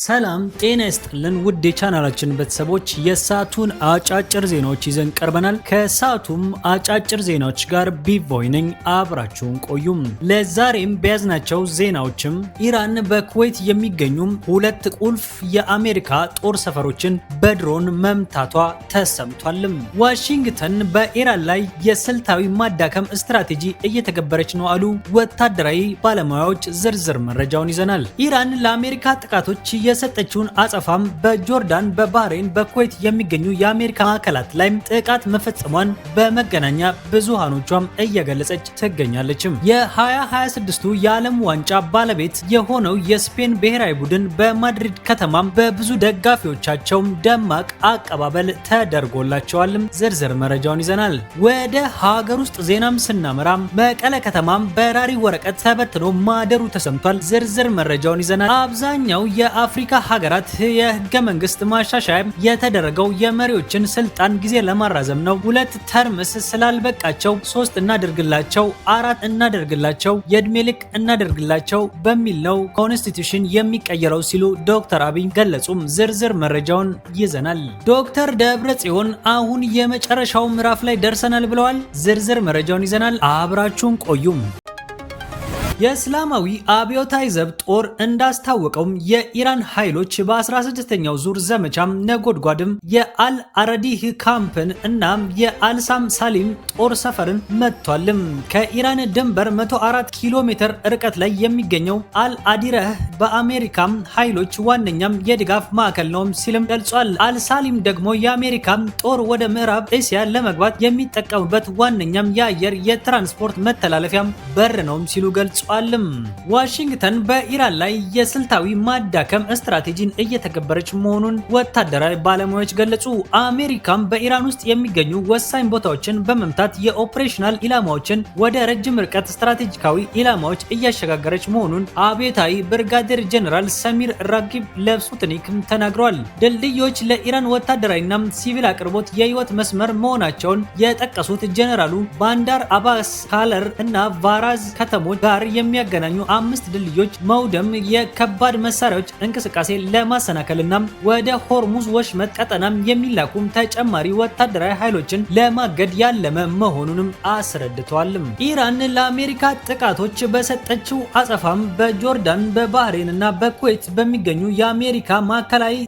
ሰላም ጤና ይስጥልን ውድ የቻናላችን ቤተሰቦች የሰዓቱን አጫጭር ዜናዎች ይዘን ቀርበናል። ከሰዓቱም አጫጭር ዜናዎች ጋር ቢቮይ ነኝ፣ አብራችሁን ቆዩም። ለዛሬም በያዝናቸው ዜናዎችም ኢራን በኩዌት የሚገኙ ሁለት ቁልፍ የአሜሪካ ጦር ሰፈሮችን በድሮን መምታቷ ተሰምቷል። ዋሽንግተን በኢራን ላይ የስልታዊ ማዳከም ስትራቴጂ እየተገበረች ነው አሉ ወታደራዊ ባለሙያዎች። ዝርዝር መረጃውን ይዘናል። ኢራን ለአሜሪካ ጥቃቶች የሰጠችውን አጸፋም በጆርዳን፣ በባህሬን፣ በኩዌት የሚገኙ የአሜሪካ ማዕከላት ላይ ጥቃት መፈጸሟን በመገናኛ ብዙሃኖቿም እየገለጸች ትገኛለች። የ2026ቱ የዓለም ዋንጫ ባለቤት የሆነው የስፔን ብሔራዊ ቡድን በማድሪድ ከተማም በብዙ ደጋፊዎቻቸው ደማቅ አቀባበል ተደርጎላቸዋል። ዝርዝር መረጃውን ይዘናል። ወደ ሀገር ውስጥ ዜናም ስናመራ መቀለ ከተማም በራሪ ወረቀት ተበትኖ ማደሩ ተሰምቷል። ዝርዝር መረጃውን ይዘናል። አብዛኛው የአፍሪካ ሀገራት የህገ መንግስት ማሻሻያ የተደረገው የመሪዎችን ስልጣን ጊዜ ለማራዘም ነው። 2 ተርምስ ስላልበቃቸው 3 እናደርግላቸው፣ 4 እናደርግላቸው፣ የእድሜ ልክ እናደርግላቸው በሚል ነው ኮንስቲቱሽን የሚቀየረው ሲሉ ዶክተር አብይ ገለጹም። ዝርዝር መረጃውን ይዘናል። ዶክተር ደብረጽዮን አሁን የመጨረሻው ምዕራፍ ላይ ደርሰናል ብለዋል። ዝርዝር መረጃውን ይዘናል። አብራችሁን ቆዩም። የእስላማዊ አብዮታዊ ዘብ ጦር እንዳስታወቀውም የኢራን ኃይሎች በ16ኛው ዙር ዘመቻም ነጎድጓድም የአል አረዲህ ካምፕን እና የአልሳም ሳሊም ጦር ሰፈርን መጥቷልም። ከኢራን ድንበር 104 ኪሎ ሜትር ርቀት ላይ የሚገኘው አል አዲረህ በአሜሪካም ኃይሎች ዋነኛም የድጋፍ ማዕከል ነው ሲልም ገልጿል። አልሳሊም ደግሞ የአሜሪካ ጦር ወደ ምዕራብ እስያ ለመግባት የሚጠቀሙበት ዋነኛም የአየር የትራንስፖርት መተላለፊያም በር ነው ሲሉ ገልጿል። ዋሽንግተን በኢራን ላይ የስልታዊ ማዳከም ስትራቴጂን እየተገበረች መሆኑን ወታደራዊ ባለሙያዎች ገለጹ። አሜሪካም በኢራን ውስጥ የሚገኙ ወሳኝ ቦታዎችን በመምታት የኦፕሬሽናል ኢላማዎችን ወደ ረጅም ርቀት ስትራቴጂካዊ ኢላማዎች እያሸጋገረች መሆኑን አብዮታዊ ብርጋዴር ጀነራል ሰሚር ራጊብ ለስፑትኒክ ተናግረዋል። ድልድዮች ለኢራን ወታደራዊና ሲቪል አቅርቦት የህይወት መስመር መሆናቸውን የጠቀሱት ጀነራሉ ባንዳር አባስ፣ ካለር እና ቫራዝ ከተሞች ጋር የሚያገናኙ 5 ድልድዮች መውደም የከባድ መሳሪያዎች እንቅስቃሴ ለማሰናከልና ወደ ሆርሙዝ ወሽመጥ ቀጠናም የሚላኩም ተጨማሪ ወታደራዊ ኃይሎችን ለማገድ ያለመ መሆኑንም አስረድተዋል። ኢራን ለአሜሪካ ጥቃቶች በሰጠችው አጸፋም በጆርዳን፣ በባህሬን እና በኩዌት በሚገኙ የአሜሪካ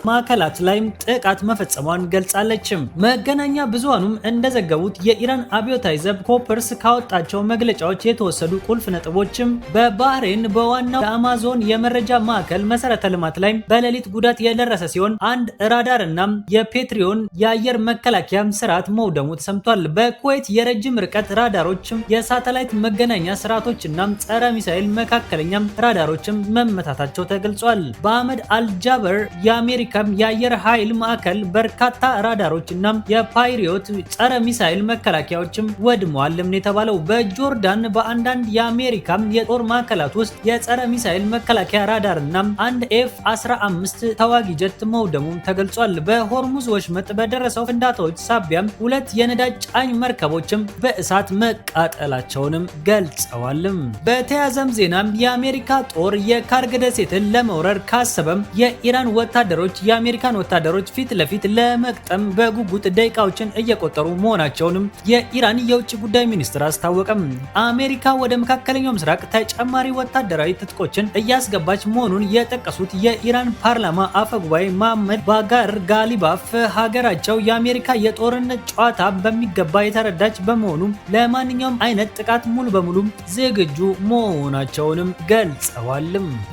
ማዕከላት ላይ ጥቃት መፈጸሟን ገልጻለች። መገናኛ ብዙሃኑም እንደዘገቡት የኢራን አብዮታዊ ዘብ ኮፐርስ ካወጣቸው መግለጫዎች የተወሰዱ ቁልፍ ነጥቦችም በባህሬን በዋናው የአማዞን የመረጃ ማዕከል መሰረተ ልማት ላይ በሌሊት ጉዳት የደረሰ ሲሆን አንድ ራዳር እና የፔትሪዮን የአየር መከላከያ ስርዓት መውደሙ ተሰምቷል። በኩዌት የረጅም ርቀት ራዳሮች፣ የሳተላይት መገናኛ ስርዓቶችና ጸረ ሚሳኤል መካከለኛ ራዳሮችም መመታታቸው ተገልጿል። በአህመድ አልጃበር የአሜሪካ የአየር ኃይል ማዕከል በርካታ ራዳሮች እና የፓትሪዮት ጸረ ሚሳኤል መከላከያዎችም ወድመዋል የተባለው። በጆርዳን በአንዳንድ የአሜሪካ የጦር ማዕከላት ውስጥ የጸረ ሚሳኤል መከላከያ ራዳር እና አንድ ኤፍ-15 ተዋጊ ጀት መውደሙም ተገልጿል። በሆርሙዝ ወሽመጥ በደረሰው ፍንዳታዎች ሳቢያም 2 የነዳጅ ጫኝ መርከቦችም በእሳት መቃጠላቸውንም ገልጸዋል። በተያያዘም ዜናም የአሜሪካ ጦር የካርግ ደሴትን ለመውረር ካሰበም የኢራን ወታደሮች የአሜሪካን ወታደሮች ፊት ለፊት ለመቅጠም በጉጉት ደቂቃዎችን እየቆጠሩ መሆናቸውንም የኢራን የውጭ ጉዳይ ሚኒስትር አስታወቀም። አሜሪካ ወደ መካከለኛው ምስራቅ ተጨማሪ ወታደራዊ ትጥቆችን እያስገባች መሆኑን የጠቀሱት የኢራን ፓርላማ አፈጉባኤ መሐመድ ባጋር ጋሊባፍ ሀገራቸው የአሜሪካ የጦርነት ጨዋታ በሚገባ የተረዳች በመሆኑ ለማንኛውም አይነት ጥቃት ሙሉ በሙሉ ዝግጁ መሆናቸውንም ገልጸዋል።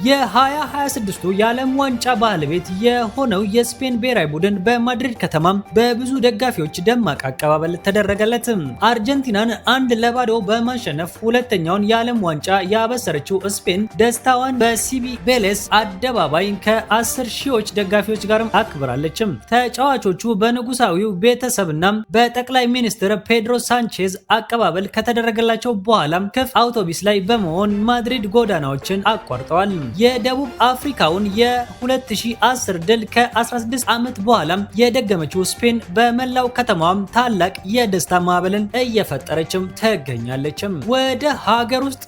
የ2026ቱ የዓለም ዋንጫ ባለቤት የሆነው የስፔን ብሔራዊ ቡድን በማድሪድ ከተማ በብዙ ደጋፊዎች ደማቅ አቀባበል ተደረገለት። አርጀንቲናን 1-0 በማሸነፍ ሁለተኛውን የዓለም ዋንጫ ያበሰረችው ስፔን ደስታዋን በሲቢቤሌስ አደባባይ ከ10 ሺዎች ደጋፊዎች ጋር አክብራለች። ተጫዋቾቹ በንጉሳዊው ቤተሰብና በጠቅላይ ሚኒስትር ፔድሮ ሳንቼዝ አቀባበል ከተደረገላቸው በኋላ ክፍት አውቶቡስ ላይ በመሆን ማድሪድ ጎዳናዎችን አቋርጠዋል። የደቡብ አፍሪካውን የ2010 ድል ከ16 ዓመት በኋላ የደገመችው ስፔን በመላው ከተማዋም ታላቅ የደስታ ማዕበልን እየፈጠረችም ትገኛለች። ወደ ሀገር ውስጥ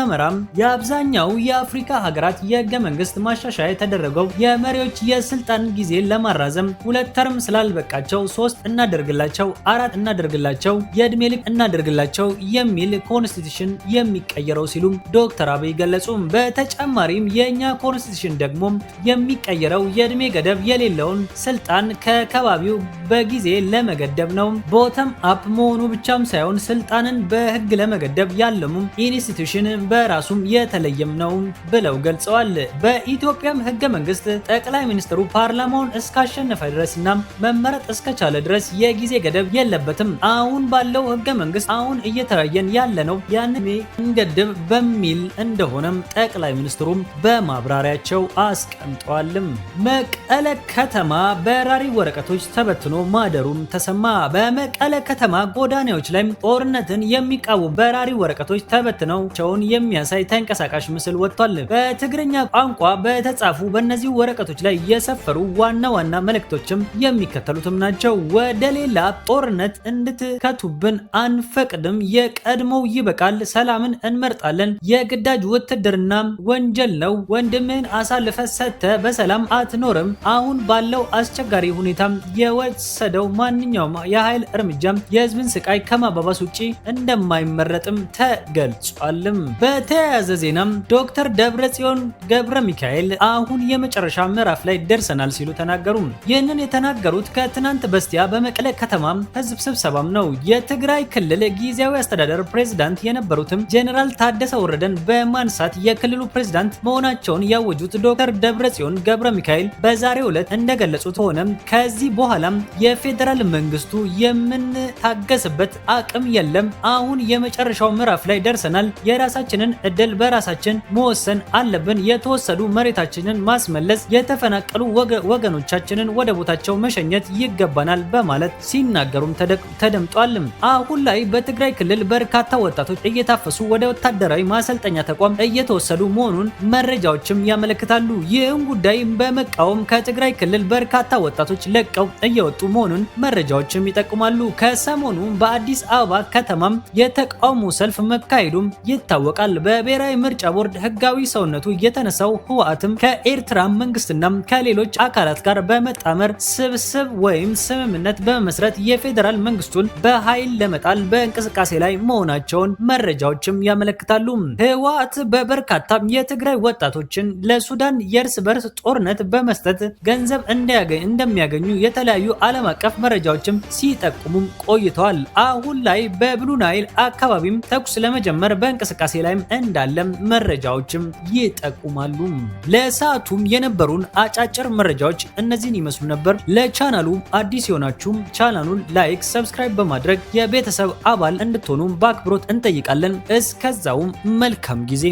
ሰመራም የአብዛኛው የአፍሪካ ሀገራት የህገ መንግስት ማሻሻያ የተደረገው የመሪዎች የስልጣን ጊዜ ለማራዘም 2 ተርም ስላልበቃቸው 3 እናደርግላቸው፣ 4 እናደርግላቸው፣ የእድሜ ልክ እናደርግላቸው የሚል ኮንስቲቱሽን የሚቀየረው ሲሉም ዶክተር አብይ ገለጹ። በተጨማሪም የኛ ኮንስቲቱሽን ደግሞ የሚቀየረው የእድሜ ገደብ የሌለውን ስልጣን ከከባቢው በጊዜ ለመገደብ ነው። ቦተም አፕ መሆኑ ብቻም ሳይሆን ስልጣንን በህግ ለመገደብ ያለሙም ኢንስቲቱሽን በራሱም የተለየም ነው ብለው ገልጸዋል። በኢትዮጵያም ህገ መንግስት ጠቅላይ ሚኒስትሩ ፓርላማውን እስካሸነፈ ድረስና መመረጥ እስከቻለ ድረስ የጊዜ ገደብ የለበትም። አሁን ባለው ህገ መንግስት አሁን እየተያየን ያለነው ያንን እንገድብ በሚል እንደሆነም ጠቅላይ ሚኒስትሩም በማብራሪያቸው አስቀምጠዋልም። መቀለ ከተማ በራሪ ወረቀቶች ተበትኖ ማደሩም ተሰማ። በመቀለ ከተማ ጎዳናዎች ላይ ጦርነትን የሚቃወሙ በራሪ ወረቀቶች ተበትነውቸውን የሚያሳይ ተንቀሳቃሽ ምስል ወጥቷል። በትግርኛ ቋንቋ በተጻፉ በእነዚህ ወረቀቶች ላይ የሰፈሩ ዋና ዋና መልእክቶችም የሚከተሉትም ናቸው። ወደ ሌላ ጦርነት እንድትከቱብን አንፈቅድም፣ የቀድሞው ይበቃል፣ ሰላምን እንመርጣለን፣ የግዳጅ ውትድርና ወንጀል ነው፣ ወንድምህን አሳልፈ ሰጥተ በሰላም አትኖርም፣ አሁን ባለው አስቸጋሪ ሁኔታ የወሰደው ማንኛውም የኃይል እርምጃ የህዝብን ስቃይ ከማባባስ ውጪ እንደማይመረጥም ተገልጿልም። በተያያዘ ዜናም ዶክተር ደብረጽዮን ገብረ ሚካኤል አሁን የመጨረሻ ምዕራፍ ላይ ደርሰናል ሲሉ ተናገሩ። ይህንን የተናገሩት ከትናንት በስቲያ በመቀለ ከተማ ህዝብ ስብሰባም ነው። የትግራይ ክልል ጊዜያዊ አስተዳደር ፕሬዝዳንት የነበሩትም ጄኔራል ታደሰ ወረደን በማንሳት የክልሉ ፕሬዝዳንት መሆናቸውን ያወጁት ዶክተር ደብረጽዮን ገብረ ሚካኤል በዛሬው ዕለት እንደገለጹት ሆነ ከዚህ በኋላም የፌዴራል መንግስቱ የምንታገስበት አቅም የለም፣ አሁን የመጨረሻው ምዕራፍ ላይ ደርሰናል፣ የራሳችንን እድል በራሳችን መወሰን አለብን፣ የተወሰዱ መሬታችንን ማስመለስ፣ የተፈናቀሉ ወገኖቻችንን ወደ ቦታቸው መሸኘት ይገባናል በማለት ሲናገሩም ተደምጧል። አሁን ላይ በትግራይ ክልል በርካታ ወጣቶች እየታፈሱ ወደ ወታደራዊ ማሰልጠኛ ተቋም እየተወሰዱ መሆኑን መረጃዎችም ያመለክታሉ። ይህን ጉዳይ በመቃወም ከትግራይ ክልል በርካታ ወጣቶች ለቀው እየወጡ መሆኑን መረጃዎችም ይጠቁማሉ። ከሰሞኑ በአዲስ አበባ ከተማም የተቃውሞ ሰልፍ መካሄዱም ይታወቃል። በብሔራዊ ምርጫ ቦርድ ህጋዊ ሰውነቱ የተነሳው ህወሓትም ከኤርትራ መንግስትና ከሌሎች አካላት ጋር በመጣመር ስብስብ ወይም ስምምነት በመመስረት የፌዴራል መንግስቱን በኃይል ለመጣል በእንቅስቃሴ ላይ መሆናቸውን መረጃዎችም ያመለክታሉ። ህወሓት በበርካታ የትግራይ ወጣቶችን ለሱዳን የእርስ በርስ ጦርነት በመስጠት ገንዘብ እንደሚያገኙ የተለያዩ ዓለም አቀፍ መረጃዎችም ሲጠቁሙም ቆይተዋል። አሁን ላይ በብሉ ናይል አካባቢም ተኩስ ለመጀመር በእንቅስቃሴ ላይም እንዳለም መረጃዎችም ይጠቁማሉ። ለሰዓቱም የነበሩን አጫጭር መረጃዎች እነዚህን ይመስሉ ነበር። ለቻናሉ አዲስ የሆናችሁም ቻናሉን ላይክ፣ ሰብስክራይብ በማድረግ የቤተሰብ አባል እንድትሆኑ በአክብሮት እንጠይቃለን። እስከዛውም መልካም ጊዜ